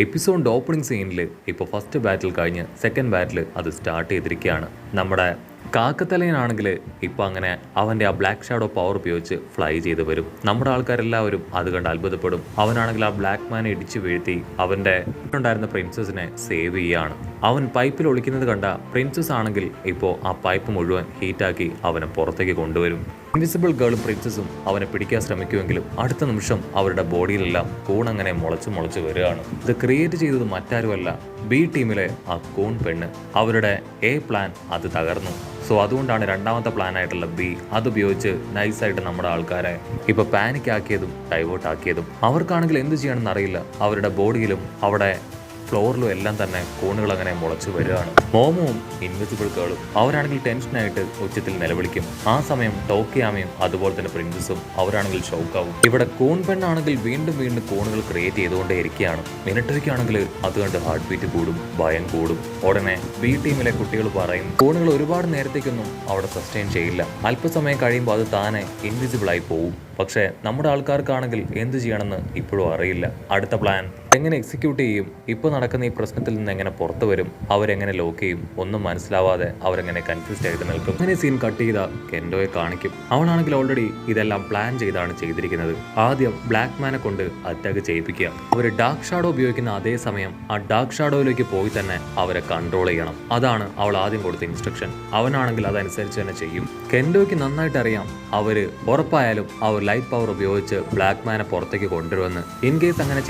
എപ്പിസോഡിൻ്റെ opening സീനിൽ ഇപ്പോൾ first ബാറ്റിൽ കഴിഞ്ഞ് സെക്കൻഡ് ബാറ്റിൽ അത് സ്റ്റാർട്ട് ചെയ്തിരിക്കുകയാണ്. നമ്മുടെ കാക്കത്തലയനാണെങ്കിൽ ഇപ്പോൾ അങ്ങനെ അവൻ്റെ ആ ബ്ലാക്ക് ഷാഡോ പവർ ഉപയോഗിച്ച് ഫ്ലൈ ചെയ്ത് വരും. നമ്മുടെ ആൾക്കാരെല്ലാവരും അത് കണ്ട് അത്ഭുതപ്പെടും. അവനാണെങ്കിൽ ആ ബ്ലാക്ക് മാനെ ഇടിച്ചു വീഴ്ത്തി അവൻ്റെ ഉണ്ടായിരുന്ന പ്രിൻസസിനെ സേവ് ചെയ്യുകയാണ്. അവൻ പൈപ്പിൽ ഒളിക്കുന്നത് കണ്ട പ്രിൻസസ് ആണെങ്കിൽ ഇപ്പോൾ ആ പൈപ്പ് മുഴുവൻ ഹീറ്റാക്കി അവനെ പുറത്തേക്ക് കൊണ്ടുവരും. ഇൻവിസിബിൾ ഗേളും പ്രിൻസസും അവനെ പിടിക്കാൻ ശ്രമിക്കുമെങ്കിലും അടുത്ത നിമിഷം അവരുടെ ബോഡിയിലെല്ലാം കൂണങ്ങനെ മുളച്ച് വരികയാണ്. ഇത് ക്രിയേറ്റ് ചെയ്തത് മറ്റാരുമല്ല, ബി ടീമിലെ ആ കൂൺ പെണ്ണ്. അവരുടെ എ പ്ലാൻ അത് തകർന്നു. സോ അതുകൊണ്ടാണ് രണ്ടാമത്തെ പ്ലാനായിട്ടുള്ള ബി അതുപയോഗിച്ച് നൈസായിട്ട് നമ്മുടെ ആൾക്കാരെ ഇപ്പോൾ പാനിക് ആക്കിയതും ഡൈവേർട്ട് ആക്കിയതും. അവർക്കാണെങ്കിൽ എന്ത് ചെയ്യണമെന്ന് അറിയില്ല. അവരുടെ ബോഡിയിലും അവിടെ ഫ്ലോറിലും എല്ലാം തന്നെ കൂണുകൾ അങ്ങനെ മുളച്ചു വരികയാണ്. മോമോവും ഇൻവിസിബിൾ ഗേളും അവരാണെങ്കിൽ ടെൻഷനായിട്ട് ഉച്ചത്തിൽ നിലവിളിക്കും. ആ സമയം ടോക്കിയാമയും അതുപോലെ തന്നെ പ്രിൻസസും അവരാണെങ്കിൽ ഷോക്കാവും. ഇവിടെ കൂൺ പെണ്ണാണെങ്കിൽ വീണ്ടും കൂണുകൾ ക്രിയേറ്റ് ചെയ്തുകൊണ്ടേ ഇരിക്കുകയാണ്. മിലിറ്ററിക്കാണെങ്കിൽ അത് കണ്ട് ഹാർട്ട് ബീറ്റ് കൂടും, ഭയം കൂടും. ഉടനെ ബി ടീമിലെ കുട്ടികൾ പറയും കൂണുകൾ ഒരുപാട് നേരത്തേക്കൊന്നും അവിടെ സസ്റ്റെയിൻ ചെയ്യില്ല, അല്പസമയം കഴിയുമ്പോൾ അത് താനെ ഇൻവിസിബിൾ ആയി പോവും. പക്ഷേ നമ്മുടെ ആൾക്കാർക്കാണെങ്കിൽ എന്ത് ചെയ്യണമെന്ന് ഇപ്പോഴും അറിയില്ല. അടുത്ത പ്ലാൻ എങ്ങനെ എക്സിക്യൂട്ട് ചെയ്യും, ഇപ്പോൾ നടക്കുന്ന ഈ പ്രശ്നത്തിൽ നിന്ന് എങ്ങനെ പുറത്തു വരും, അവരെങ്ങനെ ലോക്ക് ചെയ്യും, ഒന്നും മനസ്സിലാവാതെ അവരെങ്ങനെ കൺഫ്യൂസ്ഡ് ആയിട്ട് നിൽക്കും. അങ്ങനെ സീൻ കട്ട് ചെയ്ത കെൻഡോയെ കാണിക്കും. അവനാണെങ്കിൽ ഓൾറെഡി ഇതെല്ലാം പ്ലാൻ ചെയ്താണ് ചെയ്തിരിക്കുന്നത്. ആദ്യം ബ്ലാക്ക് മാനെ കൊണ്ട് അറ്റാക്ക് ചെയ്യിപ്പിക്കുക. അവർ ഡാർക്ക് ഷാഡോ ഉപയോഗിക്കുന്ന അതേ സമയം ആ ഡാർക്ക് ഷാഡോയിലേക്ക് പോയി തന്നെ അവരെ കൺട്രോൾ ചെയ്യണം. അതാണ് അവൾ ആദ്യം കൊടുത്ത ഇൻസ്ട്രക്ഷൻ. അവനാണെങ്കിൽ അതനുസരിച്ച് തന്നെ ചെയ്യും. കെൻഡോയ്ക്ക് നന്നായിട്ട് അറിയാം അവര് ഉറപ്പായാലും അവർ ലൈറ്റ് പവർ ഉപയോഗിച്ച് ബ്ലാക്ക് മാനെ പുറത്തേക്ക് കൊണ്ടുവരുമെന്ന്. ഇൻ കേസ് അങ്ങനെ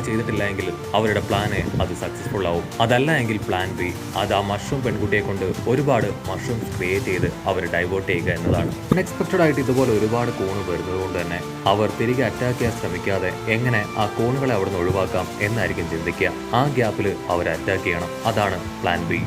ചെയ്തിട്ടില്ല എങ്കിൽ അവരുടെ പ്ലാന് അത് സക്സസ്ഫുൾ ആവും. അതല്ല എങ്കിൽ പ്ലാൻ ബി, അത് ആ മഷ്റൂം പെൺകുട്ടിയെ കൊണ്ട് ഒരുപാട് മഷ്റൂംസ് ക്രിയേറ്റ് ചെയ്ത് അവർ ഡൈവേർട്ട് ചെയ്യുക എന്നതാണ്. അൺഎക്സ്പെക്റ്റഡ് ആയിട്ട് ഇതുപോലെ ഒരുപാട് കൂണ് വരുന്നത് കൊണ്ട് തന്നെ അവർ തിരികെ അറ്റാക്ക് ചെയ്യാൻ ശ്രമിക്കാതെ എങ്ങനെ ആ കൂണുകളെ അവിടെ നിന്ന് ഒഴിവാക്കാം എന്നായിരിക്കും ചിന്തിക്കുക. ആ ഗ്യാപ്പിൽ അവർ അറ്റാക്ക് ചെയ്യണം. അതാണ് പ്ലാൻ ബി.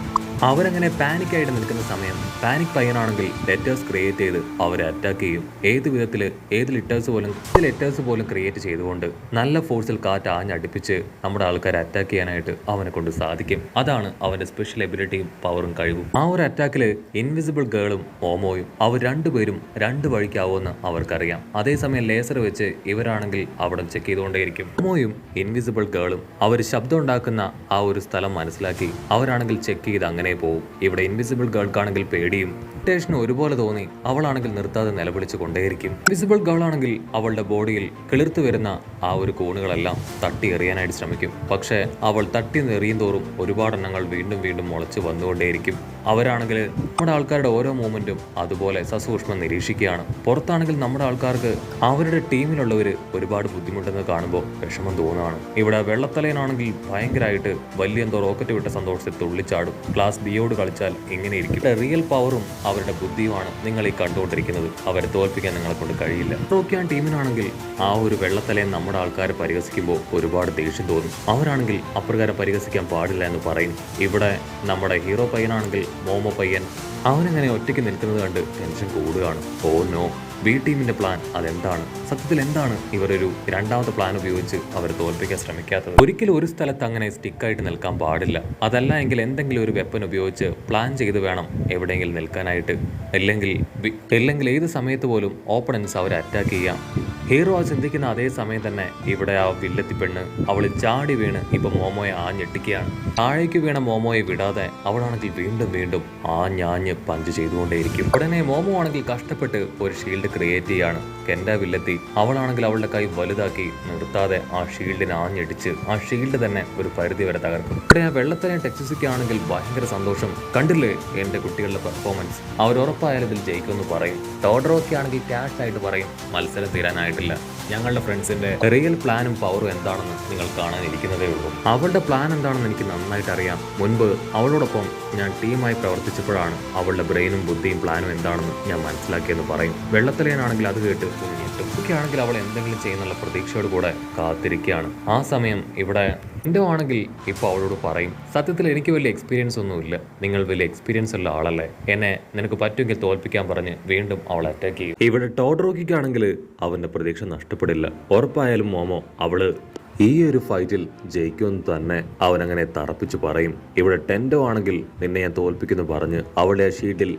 അവരങ്ങനെ പാനിക്കായിട്ട് നിൽക്കുന്ന സമയം പാനിക് പയ്യനാണെങ്കിൽ ലെറ്റേഴ്സ് ക്രിയേറ്റ് ചെയ്ത് അവരെ അറ്റാക്ക് ചെയ്യും. ഏത് ലെറ്റേഴ്സ് പോലും ക്രിയേറ്റ് ചെയ്തുകൊണ്ട് നല്ല ഫോഴ്സിൽ കാറ്റ് ആഞ്ഞടിപ്പിച്ച് നമ്മുടെ ആൾക്കാരെ അറ്റാക്ക് ചെയ്യാനായിട്ട് അവനെ കൊണ്ട് സാധിക്കും. അതാണ് അവന്റെ സ്പെഷ്യൽ എബിലിറ്റിയും പവറും കഴിവും. ആ ഒരു അറ്റാക്കിൽ ഇൻവിസിബിൾ ഗേളും ഓമോയും അവർ രണ്ടുപേരും രണ്ട് വഴിക്കാവുമെന്ന് അവർക്കറിയാം. അതേസമയം ലേസർ വെച്ച് ഇവരാണെങ്കിൽ അവിടെ ചെക്ക് ചെയ്തുകൊണ്ടേയിരിക്കും. ഓമോയും ഇൻവിസിബിൾ ഗേളും അവർ ശബ്ദം ഉണ്ടാക്കുന്ന ആ ഒരു സ്ഥലം മനസ്സിലാക്കി അവരാണെങ്കിൽ ചെക്ക് ചെയ്ത് അങ്ങനെ പോവും. ഇവിടെ ഇൻവിസിബിൾ ഗേൾക്കാണെങ്കിൽ പേടിയും ടെൻഷനും ഒരുപോലെ തോന്നി അവളാണെങ്കിൽ നിർത്താതെ നിലവിളിച്ചു കൊണ്ടേയിരിക്കും. ഇൻവിസിബിൾ ഗേൾ ആണെങ്കിൽ അവളുടെ ബോഡിയിൽ കിളിർത്തു വരുന്ന ആ ഒരു കൂണുകളെല്ലാം തട്ടി എറിയാനായിട്ട് ശ്രമിക്കും. പക്ഷേ അവൾ തട്ടി എറിയും തോറും ഒരുപാട് എണ്ണങ്ങൾ വീണ്ടും മുളച്ചു വന്നുകൊണ്ടേയിരിക്കും. അവരാണെങ്കിൽ നമ്മുടെ ആൾക്കാരുടെ ഓരോ മൂവ്മെന്റും അതുപോലെ സസൂക്ഷ്മം നിരീക്ഷിക്കുകയാണ്. പുറത്താണെങ്കിൽ നമ്മുടെ ആൾക്കാർക്ക് അവരുടെ ടീമിലുള്ളവർ ഒരുപാട് ബുദ്ധിമുട്ടെന്ന് കാണുമ്പോൾ വിഷമം തോന്നുകയാണ്. ഇവിടെ വെള്ളത്തലയനാണെങ്കിൽ ഭയങ്കരമായിട്ട് വലിയ എന്തോ റോക്കറ്റ് വിട്ട സന്തോഷത്തിൽ തുള്ളിച്ചാടും. ക്ലാസ് ബിയോട് കളിച്ചാൽ ഇങ്ങനെ ഇരിക്കും. റിയൽ പവറും അവരുടെ ബുദ്ധിയുമാണ് നിങ്ങൾ ഈ കണ്ടുകൊണ്ടിരിക്കുന്നത്. അവരെ തോൽപ്പിക്കാൻ നിങ്ങളെ കൊണ്ട് കഴിയില്ല. ടോക്കിയാൻ ടീമിനാണെങ്കിൽ ആ ഒരു വെള്ളത്തലയെ നമ്മുടെ ആൾക്കാരെ പരിഹസിക്കുമ്പോൾ ഒരുപാട് ദേഷ്യം തോന്നും. അവരാണെങ്കിൽ അപ്രകാരം പരിഹസിക്കാൻ പാടില്ല എന്ന് പറയും. ഇവിടെ നമ്മുടെ ഹീറോ പയ്യനാണെങ്കിൽ മോമോ പയ്യൻ അവനങ്ങനെ ഒറ്റയ്ക്ക് നിൽക്കുന്നത് കണ്ട് ടെൻഷൻ കൂടുകയാണ്. ഓ നോ, ബി ടീമിന്റെ പ്ലാൻ അതെന്താണ്? സത്യത്തിൽ എന്താണ് ഇവരൊരു രണ്ടാമത്തെ പ്ലാൻ ഉപയോഗിച്ച് അവരെ തോൽപ്പിക്കാൻ ശ്രമിക്കാത്തത്? ഒരിക്കലും ഒരു സ്ഥലത്ത് അങ്ങനെ സ്റ്റിക്കായിട്ട് നിൽക്കാൻ പാടില്ല. അതല്ല എങ്കിൽ എന്തെങ്കിലും ഒരു വെപ്പൻ ഉപയോഗിച്ച് പ്ലാൻ ചെയ്ത് വേണം എവിടെയെങ്കിലും നിൽക്കാനായിട്ട്. അല്ലെങ്കിൽ ഏത് സമയത്ത് പോലും ഓപ്പണൻസ് അവരെ അറ്റാക്ക് ചെയ്യാം. ഹീറോ ആ ചിന്തിക്കുന്ന അതേ സമയം തന്നെ ഇവിടെ ആ വില്ലത്തി പെണ്ണ് അവൾ ചാടി വീണ് ഇപ്പൊ മോമോയെ ആഞ്ഞെട്ടിക്കുകയാണ്. താഴേക്ക് വീണ മോമോയെ വിടാതെ അവളാണെങ്കിൽ വീണ്ടും ആഞ്ഞ് പഞ്ച് ചെയ്തുകൊണ്ടേയിരിക്കും. ഉടനെ മോമോ ആണെങ്കിൽ കഷ്ടപ്പെട്ട് ഒരു ഷീൽഡ് ക്രിയേറ്റ് ചെയ്യാണ്. കെൻഡ വില്ലത്തി അവളാണെങ്കിൽ അവളുടെ കൈ വലുതാക്കി നിർത്താതെ ആ ഷീൽഡിനെ ആഞ്ഞടിച്ച് ആ ഷീൽഡ് തന്നെ ഒരു പരിധി വരെ തകർക്കും. ഇവിടെ ആ വെള്ളത്തലയും ടെക്സിസിക്കാണെങ്കിൽ ഭയങ്കര സന്തോഷം. കണ്ടില്ലേ എന്റെ കുട്ടികളുടെ പെർഫോമൻസ്, അവർ ഉറപ്പായാലും ഇതിൽ ജയിക്കുമെന്ന് പറയും. ടോഡറോക്കെ ആണെങ്കിൽ ക്യാഷ് ആയിട്ട് പറയും മത്സരം തീരാനായിട്ടില്ല, ഞങ്ങളുടെ ഫ്രണ്ട്സിന്റെ റിയൽ പ്ലാനും പവറും എന്താണെന്ന് നിങ്ങൾ കാണാനിരിക്കുന്നതേ ഉള്ളൂ. അവളുടെ പ്ലാൻ എന്താണെന്ന് എനിക്ക് നന്നായിട്ട് അറിയാം. മുൻപ് അവളോടൊപ്പം ഞാൻ ടീമായി പ്രവർത്തിച്ചപ്പോഴാണ് അവളുടെ ബ്രെയിനും ബുദ്ധിയും പ്ലാനും എന്താണെന്ന് ഞാൻ മനസ്സിലാക്കിയെന്ന് പറയും. വെള്ളത്തലയനാണെങ്കിൽ അത് കേട്ട് ഞെട്ടും. ഒക്കെ ആണെങ്കിൽ അവൾ എന്തെങ്കിലും ചെയ്യുന്നുള്ള പ്രതീക്ഷയോട് കൂടെ കാത്തിരിക്കുകയാണ്. ആ സമയം ഇവിടെ എൻ്റെ ആണെങ്കിൽ ഇപ്പോൾ അവളോട് പറയും, സത്യത്തിൽ എനിക്ക് വലിയ എക്സ്പീരിയൻസ് ഒന്നുമില്ല, നിങ്ങൾ വലിയ എക്സ്പീരിയൻസ് ഉള്ള ആളല്ലേ, എന്നെ നിനക്ക് പറ്റുമെങ്കിൽ തോൽപ്പിക്കാൻ പറഞ്ഞ് വീണ്ടും അവൾ അറ്റാക്ക് ചെയ്യും. ഇവിടെ ടോഡറോക്കിക്കാണെങ്കിൽ അവൻ്റെ പ്രതീക്ഷ നഷ്ടപ്പെടില്ല. ഉറപ്പായാലും മോമോ അവള് ഈ ഒരു ഫൈറ്റിൽ ജയിക്കുമെന്ന് തന്നെ അവനങ്ങനെ തറപ്പിച്ച് പറയും. ഇവിടെ ടെൻഡോ ആണെങ്കിൽ നിന്നെ ഞാൻ തോൽപ്പിക്കുന്നു പറഞ്ഞ് അവളുടെ ആ ഷീൽഡിൽ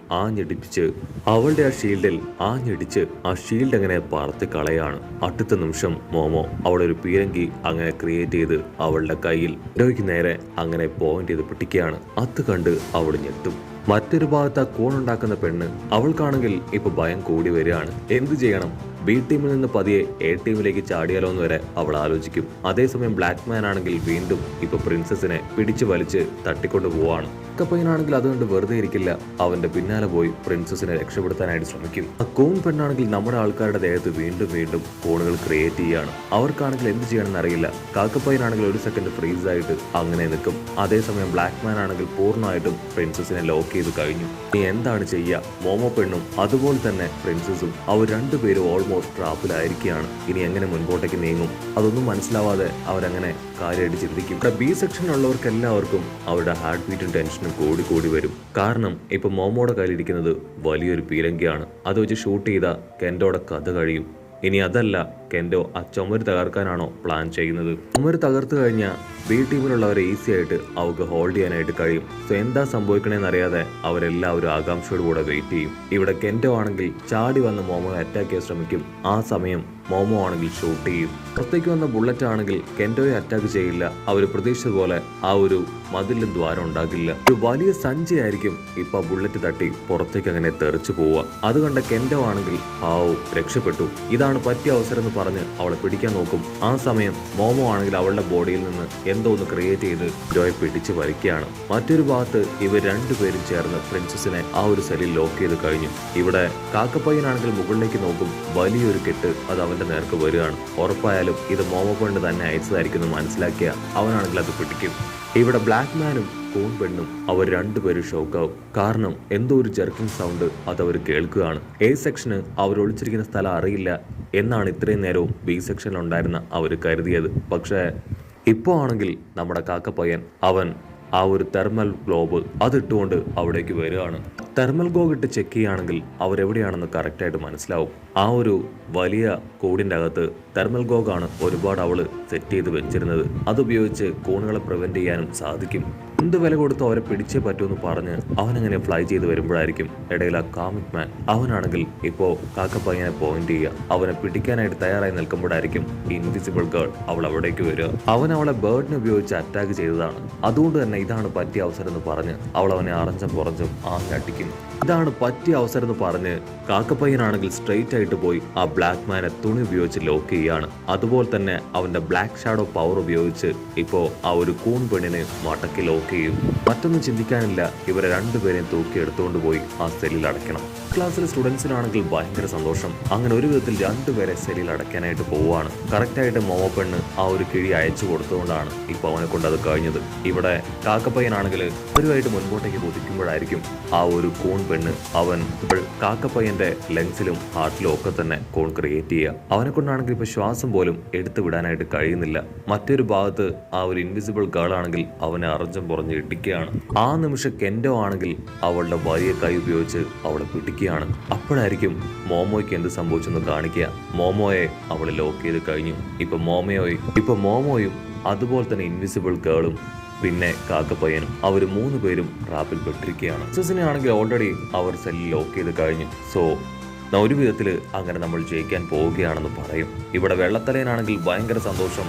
ആഞ്ഞിടിച്ച് ആ ഷീൽഡ് അങ്ങനെ പറത്തി കളയാണ്. അടുത്ത നിമിഷം മോമോ അവളെ ഒരു പീരങ്കി അങ്ങനെ ക്രിയേറ്റ് ചെയ്ത് അവളുടെ കയ്യിൽ ടെൻഡോയ്ക്ക് നേരെ അങ്ങനെ പോയിന്റ് ചെയ്ത് പിടിക്കുകയാണ്. അത് കണ്ട് അവൾ ഞെട്ടും. മറ്റൊരു ഭാഗത്ത് ആ കൂണുണ്ടാക്കുന്ന പെണ്ണ്, അവൾക്കാണെങ്കിൽ ഇപ്പൊ ഭയം കൂടി വരികയാണ്. എന്ത് ചെയ്യണം? ബി ടീമിൽ നിന്ന് പതിയെ എ ടീമിലേക്ക് ചാടിയാലോ എന്ന് വരെ അവൾ ആലോചിക്കും. അതേസമയം ബ്ലാക്ക് മാൻ ആണെങ്കിൽ വീണ്ടും ഇപ്പൊ പ്രിൻസസിനെ പിടിച്ചു വലിച്ച് തട്ടിക്കൊണ്ടു പോവാണ്. കപ്പയ്യനാണെങ്കിൽ അതുകൊണ്ട് വെറുതെ ഇരിക്കില്ല, അവന്റെ പിന്നാലെ പോയി പ്രിൻസസിനെ രക്ഷപ്പെടുത്താനായിട്ട് ശ്രമിക്കും. ആ കൂൺ പെണ്ണാണെങ്കിൽ നമ്മുടെ ആൾക്കാരുടെ ദേഹത്ത് വീണ്ടും വീണ്ടും കൂണുകൾ ക്രിയേറ്റ് ചെയ്യാണ്. അവർക്കാണെങ്കിൽ എന്ത് ചെയ്യണമെന്ന് അറിയില്ല. കാക്കപ്പയ്യനാണെങ്കിൽ ഒരു സെക്കൻഡ് ഫ്രീസ് ആയിട്ട് അങ്ങനെ നിൽക്കും. അതേസമയം ബ്ലാക്ക് മാൻ ആണെങ്കിൽ പൂർണ്ണമായിട്ടും പ്രിൻസസിനെ ലോക്ക് ചെയ്ത് കഴിഞ്ഞു. ഇനി എന്താണ് ചെയ്യുക? മോമോ പെണ്ണും അതുപോലെ തന്നെ പ്രിൻസസും അവർ രണ്ടുപേരും ഓൾമോസ്റ്റ് ട്രാപ്പിലായിരിക്കുകയാണ്. ഇനി എങ്ങനെ മുൻപോട്ടേക്ക് നീങ്ങും? അതൊന്നും മനസ്സിലാവാതെ അവരങ്ങനെ കാര്യമായിട്ട് ചിന്തിക്കും. ബി സെക്ഷനിലുള്ളവർക്ക് എല്ലാവർക്കും അവരുടെ ഹാർട്ട് ബീറ്റും ടെൻഷനും കൂടി വരും. കാരണം ഇപ്പൊ മോമോയുടെ കയ്യിലിരിക്കുന്നത് വലിയൊരു പീരങ്കിയാണ്. അത് വെച്ച് ഷൂട്ട് ചെയ്ത കെൻഡോയുടെ കഥ കഴിയും. ഇനി അതല്ല, കെൻഡോ ആ ചുമര് തകർക്കാനാണോ പ്ലാൻ ചെയ്യുന്നത്? ചുമര് തകർത്തു കഴിഞ്ഞാൽ ബി ടീമിലുള്ളവരെ ഈസി ആയിട്ട് അവർക്ക് ഹോൾഡ് ചെയ്യാനായിട്ട് കഴിയും. സോ എന്താ സംഭവിക്കണേന്നറിയാതെ അവരെല്ലാവരും ആകാംക്ഷയോടുകൂടെ വെയിറ്റ് ചെയ്യും. ഇവിടെ കെൻഡോ ആണെങ്കിൽ ചാടി വന്ന് മോമോയെ അറ്റാക്ക് ചെയ്യാൻ ശ്രമിക്കും. ആ സമയം മോമോ ആണെങ്കിൽ ഷൂട്ട് ചെയ്യും. പുറത്തേക്ക് വന്ന ബുള്ളറ്റ് ആണെങ്കിൽ കെൻഡോയെ അറ്റാക്ക് ചെയ്യില്ല. അവർ പ്രതീക്ഷിച്ചതുപോലെ ആ ഒരു മതിലും ദ്വാരം ഉണ്ടാകില്ല. ഒരു വലിയ സഞ്ചിയായിരിക്കും ഇപ്പൊ ബുള്ളറ്റ് തട്ടി പുറത്തേക്ക് അങ്ങനെ തെറിച്ചു പോവുക. അത് കണ്ട കെൻഡോ ആണെങ്കിൽ രക്ഷപ്പെട്ടു, ഇതാണ് പറ്റിയ അവസരം എന്ന് പറഞ്ഞ് അവളെ പിടിക്കാൻ നോക്കും. ആ സമയം മോമോ ആണെങ്കിൽ അവളുടെ ബോഡിയിൽ നിന്ന് എന്തോ ഒന്ന് ക്രിയേറ്റ് ചെയ്ത് ജോയെ പിടിച്ച് വലിക്കുകയാണ്. മറ്റൊരു ഭാഗത്ത് ഇവർ രണ്ടുപേരും ചേർന്ന് പ്രിൻസസിനെ ആ ഒരു സെല്ലിൽ ലോക്ക് ചെയ്ത് കഴിഞ്ഞു. ഇവിടെ കാക്കപ്പയ്യനാണെങ്കിൽ മുകളിലേക്ക് നോക്കും. വലിയൊരു കെട്ട് അത് അവന്റെ നേർക്ക് വരികയാണ്. ഉറപ്പായാലും ഇത് മോമോ പെണ്ണ് തന്നെ അയച്ചതായിരിക്കും മനസ്സിലാക്കിയ അവനാണെങ്കിൽ അത് പിടിക്കും. ഇവിടെ ബ്ലാക്ക് മാനും കൂൺ പെണ്ണും അവർ രണ്ടുപേരും ഷോക്കാവും. കാരണം എന്തോ ഒരു ജെർക്കിംഗ് സൗണ്ട് അത് അവർ കേൾക്കുകയാണ്. എ സെക്ഷന് അവർ ഒളിച്ചിരിക്കുന്ന സ്ഥലം അറിയില്ല എന്നാണ് ഇത്രയും നേരവും ബി സെക്ഷനിൽ ഉണ്ടായിരുന്ന അവർ കരുതിയത്. പക്ഷേ ഇപ്പോൾ ആണെങ്കിൽ നമ്മുടെ കാക്കപ്പയ്യൻ അവൻ ആ ഒരു തെർമൽ ഗ്ലോബ് അതിട്ടുകൊണ്ട് അവിടേക്ക് വരികയാണ്. തെർമൽ ഗ്ലോബ് ഇട്ട് ചെക്ക് ചെയ്യുകയാണെങ്കിൽ അവരെവിടെയാണെന്ന് കറക്റ്റായിട്ട് മനസ്സിലാവും. ആ ഒരു വലിയ കോഡിൻ്റെ അകത്ത് തെർമൽ ഗോഗാണ് ഒരുപാട് അവള് സെറ്റ് ചെയ്ത് വെച്ചിരുന്നത്. അതുപയോഗിച്ച് കൂണുകളെ പ്രിവെന്റ് ചെയ്യാനും സാധിക്കും. എന്ത് വില കൊടുത്ത് അവരെ പിടിച്ചേ പറ്റുമെന്ന് പറഞ്ഞ് അവനങ്ങനെ ഫ്ലൈ ചെയ്ത് വരുമ്പോഴായിരിക്കും ഇടയിൽ ആ കാമിക് മാൻ അവനാണെങ്കിൽ ഇപ്പോൾ കാക്കപ്പയ്യനെ പോയിന്റ് ചെയ്യുക. അവനെ പിടിക്കാനായിട്ട് തയ്യാറായി നിൽക്കുമ്പോഴായിരിക്കും ഇൻവിസിബിൾ ഗേൾ അവൾ അവിടേക്ക് വരിക. അവൻ അവളെ ബേർഡിനെ ഉപയോഗിച്ച് അറ്റാക്ക് ചെയ്തതാണ്. അതുകൊണ്ട് തന്നെ ഇതാണ് പറ്റിയ അവസരം എന്ന് പറഞ്ഞ് അവൾ അവനെ അറഞ്ചും പുറഞ്ചും ആഞ്ഞടിക്കും. ഇതാണ് പറ്റിയ അവസരം എന്ന് പറഞ്ഞ് കാക്കപ്പയ്യനാണെങ്കിൽ സ്ട്രെയിറ്റ് ആയിട്ട് പോയി ആ ബ്ലാക്ക് മാനെ തുണി ഉപയോഗിച്ച് ലോക്ക് ചെയ്യാണ്. അതുപോലെ തന്നെ അവന്റെ ബ്ലാക്ക് ഷാഡോ പവർ ഉപയോഗിച്ച് ഇപ്പോ ആ ഒരു കൂൺ പെണ്ണിനെ മടക്കി ലോക്ക് ചെയ്യും. മറ്റൊന്നും ചിന്തിക്കാനില്ല, ഇവരെ രണ്ടുപേരെയും തൂക്കി എടുത്തുകൊണ്ട് പോയി ആ സെല്ലിൽ അടയ്ക്കണം. ക്ലാസ്സിലെ സ്റ്റുഡൻസിനാണെങ്കിൽ ഭയങ്കര സന്തോഷം. അങ്ങനെ ഒരു വിധത്തിൽ രണ്ടുപേരെ സെല്ലിൽ അടയ്ക്കാനായിട്ട് പോവുകയാണ്. കറക്റ്റായിട്ട് മോമോ പെണ്ണ് ആ ഒരു കിഴി അയച്ചു കൊടുത്തുകൊണ്ടാണ് ഇപ്പോൾ അവനെ കൊണ്ട് അത് കഴിഞ്ഞത്. ഇവിടെ കാക്കപ്പയ്യനാണെങ്കിൽ അവരുമായിട്ട് മുൻപോട്ടേക്ക് കുതിക്കുമ്പോഴായിരിക്കും ആ ഒരു കൂൺ പെണ്ണ് അവൻ കാക്കപ്പയ്യന്റെ ലങ്സിലും ഹാർട്ടിലും ഒക്കെ തന്നെ കൂൺ ക്രിയേറ്റ് ചെയ്യുക. അവനെ കൊണ്ടാണെങ്കിൽ ഇപ്പൊ ശ്വാസം പോലും എടുത്തു വിടാനായിട്ട് കഴിയുന്നില്ല. മറ്റൊരു ഭാഗത്ത് ആ ഒരു ഇൻവിസിബിൾ ഗേൾ ആണെങ്കിൽ അവനെ അറഞ്ചം പുറഞ്ഞ് ഇടിക്കുകയാണ്. ആ നിമിഷം കെൻഡോ ആണെങ്കിൽ അവളുടെ വലിയ കൈ ഉപയോഗിച്ച് അവളെ പിടിക്കുകയാണ്. അപ്പോഴായിരിക്കും മോമോയ്ക്ക് എന്ത് സംഭവിച്ചെന്ന് കാണിക്കുക. മോമോയെ അവളെ ലോക്ക് ചെയ്ത് കഴിഞ്ഞു. ഇപ്പൊ മോമോയും അതുപോലെ തന്നെ ഇൻവിസിബിൾ ഗേളും പിന്നെ കാക്കപ്പയ്യനും അവർ മൂന്ന് പേരും ട്രാപ്പിൽ പെട്ടിരിക്കുകയാണ്. സെസിനെ ആണെങ്കിൽ ഓൾറെഡി അവർ സെല്ലിൽ ലോക്ക് ചെയ്ത് കഴിഞ്ഞു. സോ ഒരു വിധത്തിൽ അങ്ങനെ നമ്മൾ ജയിക്കാൻ പോവുകയാണെന്ന് പറയും. ഇവിടെ വെള്ളത്തലയനാണെങ്കിൽ ഭയങ്കര സന്തോഷം.